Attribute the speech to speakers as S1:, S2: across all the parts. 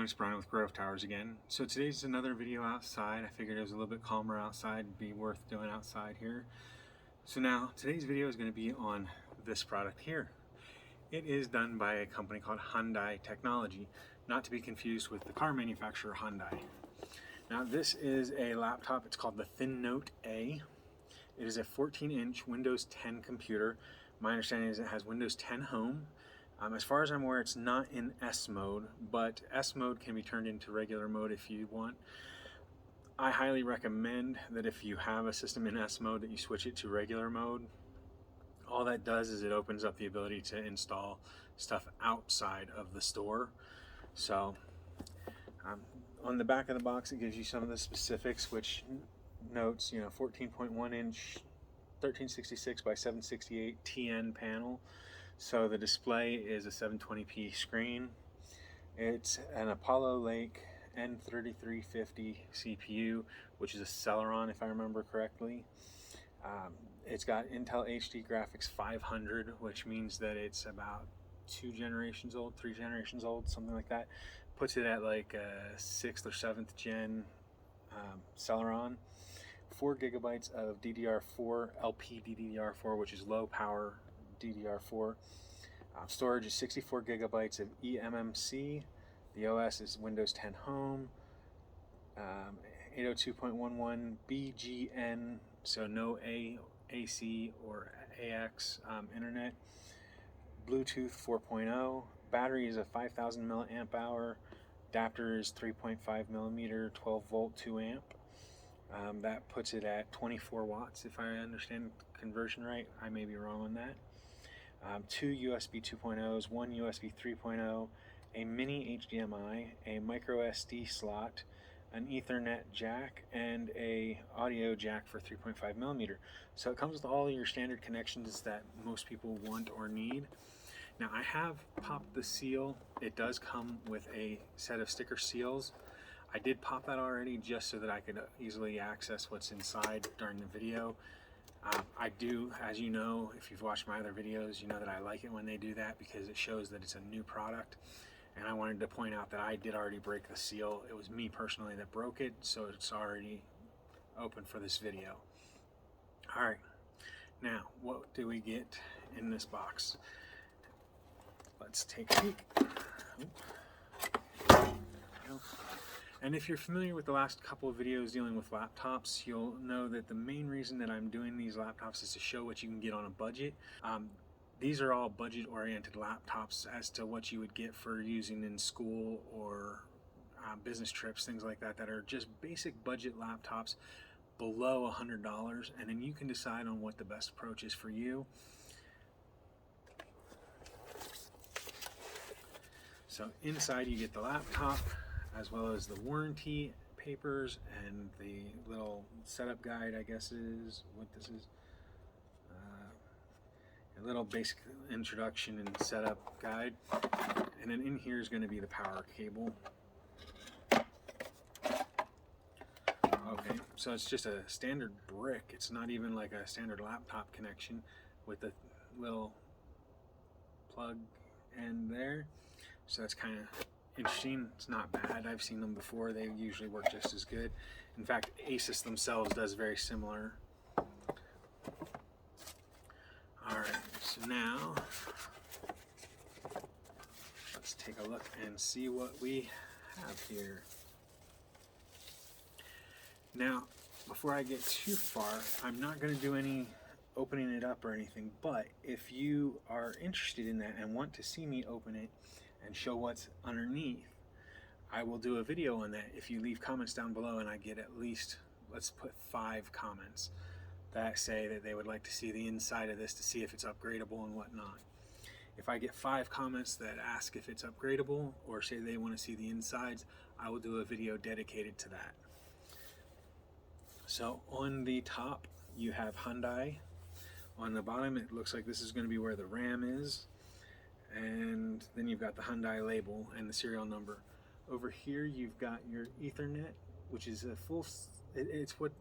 S1: everyone, it's Brian with GoFundMe again. So today's another video outside. I figured it was a little bit calmer outside, it'd be worth doing outside here. So now, today's video is going to be on this product here. It is done by a company called Hyundai Technology, not to be confused with the car manufacturer Hyundai. Now this is a laptop, it's called the ThinNote A. It is a 14-inch Windows 10 computer. My understanding is it has Windows 10 Home. As far as I'm aware, it's not in S mode, but S mode can be turned into regular mode if you want. I highly recommend that if you have a system in S mode that you switch it to regular mode. All that does is it opens up the ability to install stuff outside of the store. So on the back of the box it gives you some of the specifics, which notes 14.1 inch 1366 by 768 TN panel. So the display is a 720p screen. It's an Apollo Lake N3350 CPU, which is a Celeron if I remember correctly. It's got Intel HD Graphics 500, which means that it's about 3 generations old, something like that. Puts it at like a 6th or 7th gen Celeron. 4 gigabytes of DDR4, LPDDR4, which is low power DDR4. Storage is 64 gigabytes of eMMC. The OS is Windows 10 Home. 802.11 BGN, so no AC or AX internet. Bluetooth 4.0. Battery is a 5,000 milliamp hour. Adapter is 3.5 millimeter, 12 volt, 2 amp. That puts it at 24 watts if I understand conversion right. I may be wrong on that. 2 USB 2.0s, 1 USB 3.0, a mini HDMI, a micro SD slot, an Ethernet jack, and a audio jack for 3.5 millimeter. So it comes with all your standard connections that most people want or need. Now I have popped the seal. It does come with a set of sticker seals. I did pop that already just so that I could easily access what's inside during the video. I do, as you know, if you've watched my other videos, you know that I like it when they do that because it shows that it's a new product. And I wanted to point out that I did already break the seal. It was me personally that broke it, so it's already open for this video. Alright, now what do we get in this box? Let's take a peek. And if you're familiar with the last couple of videos dealing with laptops, you'll know that the main reason that I'm doing these laptops is to show what you can get on a budget. These are all budget-oriented laptops as to what you would get for using in school or business trips, things like that, that are just basic budget laptops below $100, and then you can decide on what the best approach is for you. So inside you get the laptop, as well as the warranty papers and the little setup guide, I guess is what this is. A little basic introduction and setup guide. And then in here is going to be the power cable. Okay, so it's just a standard brick. It's not even like a standard laptop connection with the little plug end there. So that's kind of interesting. It's not bad. I've seen them before. They usually work just as good. In fact, Asus themselves does very similar. Alright, so now let's take a look and see what we have here. Now, before I get too far, I'm not going to do any opening it up or anything, but if you are interested in that and want to see me open it and show what's underneath, I will do a video on that if you leave comments down below and I get at least, let's put 5 comments that say that they would like to see the inside of this to see if it's upgradable and whatnot. If I get 5 comments that ask if it's upgradable or say they want to see the insides, I will do a video dedicated to that. So on the top you have Hyundai. On the bottom it looks like this is going to be where the RAM is. And then you've got the Hyundai label and the serial number. Over here you've got your Ethernet, which is a full, it's what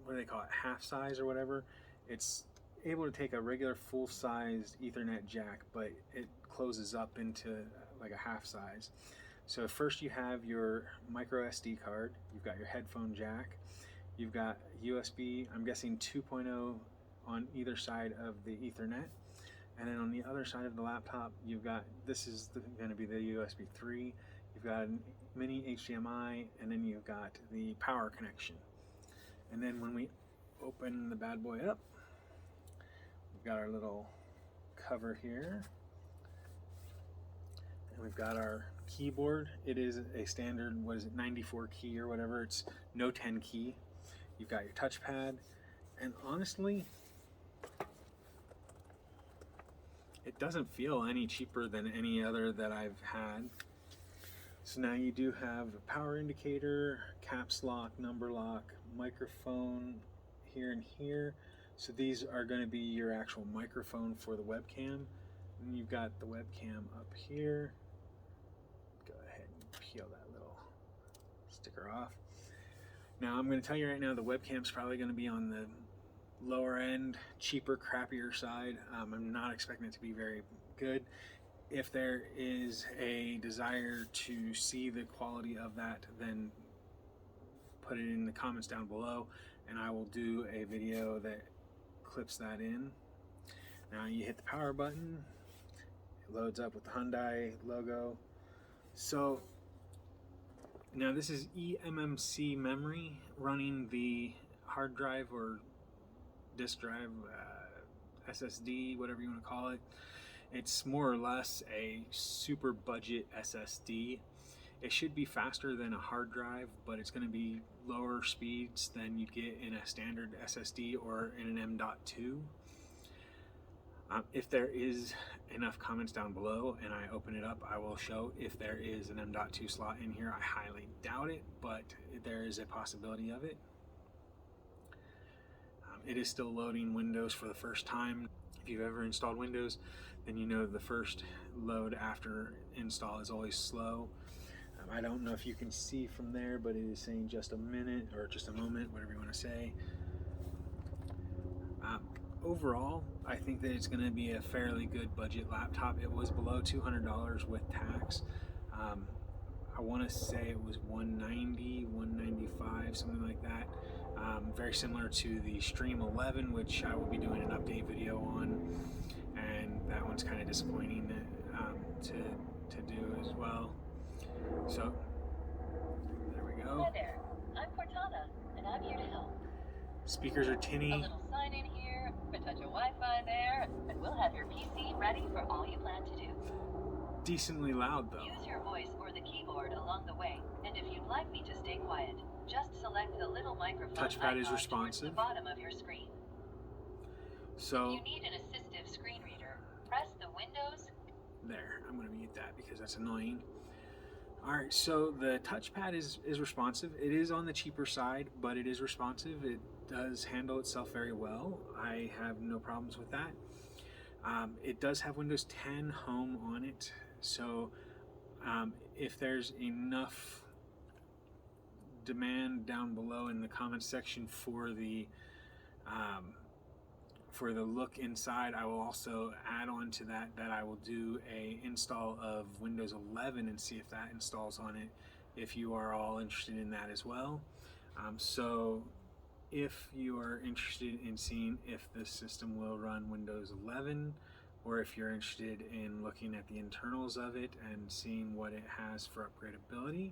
S1: do they call it, half size or whatever. It's able to take a regular full-sized Ethernet jack, but it closes up into like a half size. So first you have your micro SD card, you've got your headphone jack, you've got USB, I'm guessing 2.0 on either side of the Ethernet, and then on the other side of the laptop you've got, this is going to be the USB 3, you've got a mini HDMI, and then you've got the power connection. And then when we open the bad boy up, we've got our little cover here, and we've got our keyboard. It is a standard, what is it, 94 key or whatever, it's no 10 key. You've got your touchpad, and honestly, it doesn't feel any cheaper than any other that I've had. So now you do have a power indicator, caps lock, number lock, microphone here and here. So these are going to be your actual microphone for the webcam. And you've got the webcam up here. Go ahead and peel that little sticker off. Now I'm going to tell you right now, the webcam's probably going to be on the lower end, cheaper, crappier side. I'm not expecting it to be very good. If there is a desire to see the quality of that, then put it in the comments down below and I will do a video that clips that in. Now you hit the power button, it loads up with the Hyundai logo. So now this is eMMC memory running the hard drive or disk drive, SSD, whatever you want to call it. It's more or less a super budget SSD. It should be faster than a hard drive, but it's going to be lower speeds than you'd get in a standard SSD or in an M.2. If there is enough comments down below and I open it up, I will show if there is an M.2 slot in here. I highly doubt it, but there is a possibility of it. It is still loading Windows for the first time. If you've ever installed Windows, then you know the first load after install is always slow. I don't know if you can see from there, but it is saying just a minute or just a moment, whatever you want to say. Overall, I think that it's going to be a fairly good budget laptop. It was below $200 with tax. I want to say it was $190, $195, something like that. Very similar to the Stream 11, which I will be doing an update video on, and that one's kind of disappointing to do as well. So there we go.
S2: Hi there, I'm Cortana, and I'm here to help.
S1: Speakers are tinny.
S2: A little sign in here, a touch of Wi-Fi there, and we'll have your PC ready for all you plan to do.
S1: Decently loud though.
S2: Use your voice or the keyboard along the way, and if you'd like me to stay quiet, just select the little microphone
S1: Touchpad is
S2: icon
S1: responsive.
S2: towards the bottom of your screen.
S1: So
S2: If you need an assistive screen reader, press the Windows.
S1: There, I'm going to mute that because that's annoying. Alright, so the touchpad is responsive. It is on the cheaper side, but it is responsive. It does handle itself very well. I have no problems with that. It does have Windows 10 Home on it, so if there's enough demand down below in the comments section for the look inside, I will also add on to that I will do a install of Windows 11 and see if that installs on it, if you are all interested in that as well. So if you are interested in seeing if the system will run Windows 11, or if you're interested in looking at the internals of it and seeing what it has for upgradability,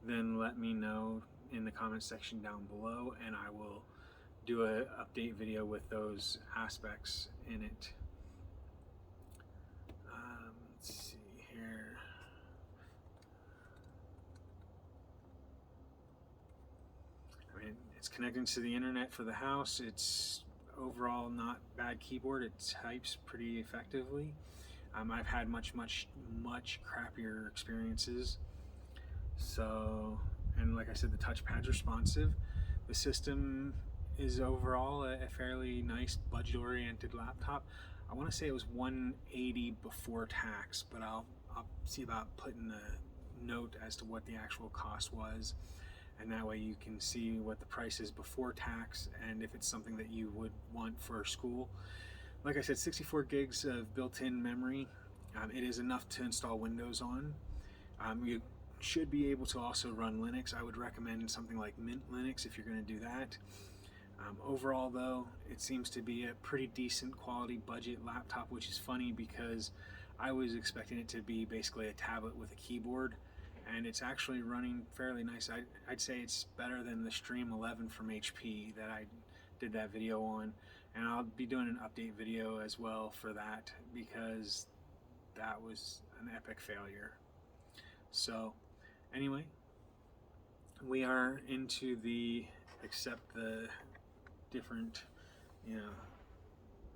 S1: then let me know in the comments section down below, and I will do an update video with those aspects in it. Let's see here. I mean, it's connecting to the internet for the house. It's overall not bad keyboard. It types pretty effectively. I've had much crappier experiences. So, and like I said, the touchpad's responsive. The system is overall a fairly nice budget-oriented laptop. I want to say it was $180 before tax, but I'll see about putting a note as to what the actual cost was, and that way you can see what the price is before tax and if it's something that you would want for school. Like I said, 64 gigs of built-in memory. It is enough to install Windows on. You should be able to also run Linux. I would recommend something like Mint Linux if you're going to do that. Overall though, it seems to be a pretty decent quality budget laptop, which is funny because I was expecting it to be basically a tablet with a keyboard, and it's actually running fairly nice. I'd say it's better than the Stream 11 from HP that I did that video on, and I'll be doing an update video as well for that because that was an epic failure. So anyway, we are into the accept the different,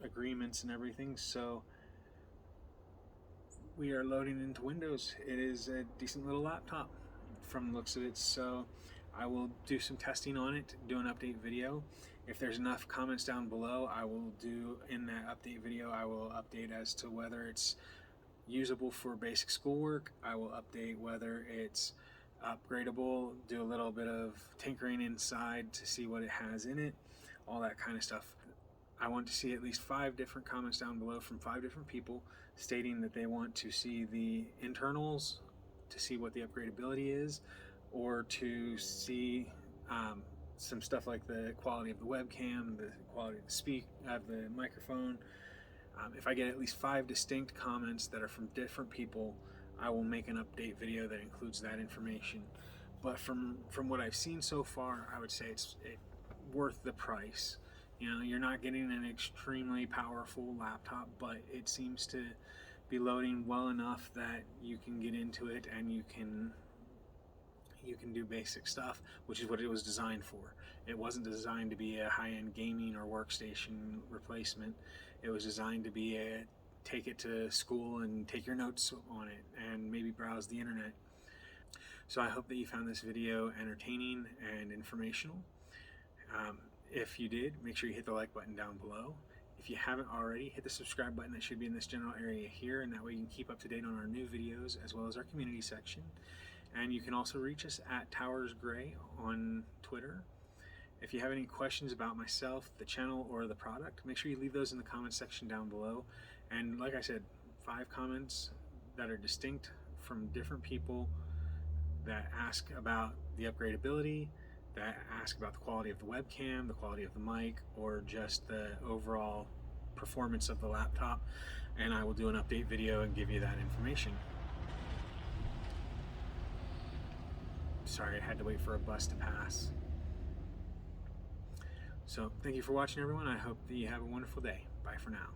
S1: agreements and everything. So we are loading into Windows. It is a decent little laptop from the looks of it. So I will do some testing on it, do an update video. If there's enough comments down below, I will do in that update video, I will update as to whether it's usable for basic schoolwork. I will update whether it's upgradable, do a little bit of tinkering inside to see what it has in it, all that kind of stuff. I want to see at least 5 different comments down below from 5 different people stating that they want to see the internals, to see what the upgradability is, or to see some stuff like the quality of the webcam, the quality of the microphone. If I get at least 5 distinct comments that are from different people, I will make an update video that includes that information. But from what I've seen so far, I would say it's worth the price. You're not getting an extremely powerful laptop, but it seems to be loading well enough that you can get into it and you can do basic stuff, which is what it was designed for. It wasn't designed to be a high-end gaming or workstation replacement. It was designed to be take it to school and take your notes on it and maybe browse the internet. So I hope that you found this video entertaining and informational. If you did, make sure you hit the like button down below. If you haven't already, hit the subscribe button that should be in this general area here, and that way you can keep up to date on our new videos as well as our community section. And you can also reach us at Towers Gray on Twitter. If you have any questions about myself, the channel, or the product, make sure you leave those in the comment section down below. And like I said, 5 comments that are distinct from different people that ask about the upgradability, that ask about the quality of the webcam, the quality of the mic, or just the overall performance of the laptop, and I will do an update video and give you that information. Sorry, I had to wait for a bus to pass. So thank you for watching, everyone. I hope that you have a wonderful day. Bye for now.